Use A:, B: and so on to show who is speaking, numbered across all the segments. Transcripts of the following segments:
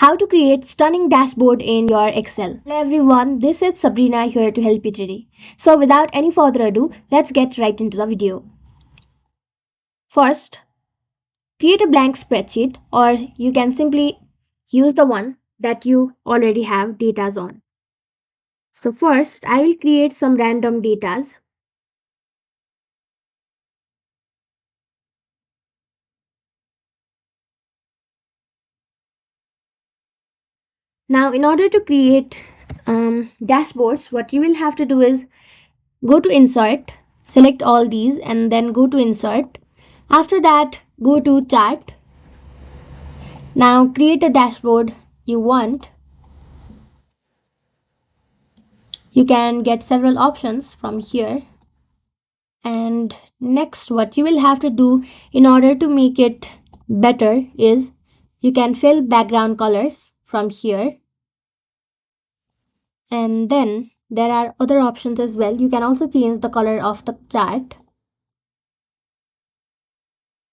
A: how to create stunning dashboard in your Excel. Hello everyone, this is Sabrina here to help you today. So without any further ado, let's get right into the video. First, create a blank spreadsheet, or you can simply use the one that you already have datas on. So first, I will create some random datas. Now in order to create dashboards, what you will have to do is go to insert, select all these and then go to insert. After that, go to chart. Now create a dashboard you want. You can get several options from here. And next, what you will have to do in order to make it better is you can fill background colors from here. And then there are other options as well. You can also change the color of the chart.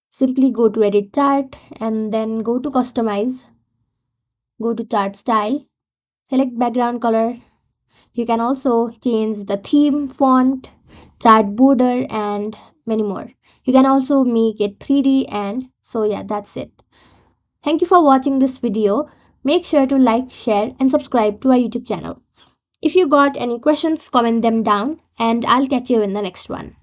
A: Simply go to edit chart and then go to customize. Go to chart style, select background color. You can also change the theme, font, chart border and many more. You can also make it 3D, and so yeah, that's it. Thank you for watching this video. Make sure to like, share and subscribe to our YouTube channel. If you got any questions, comment them down and I'll catch you in the next one.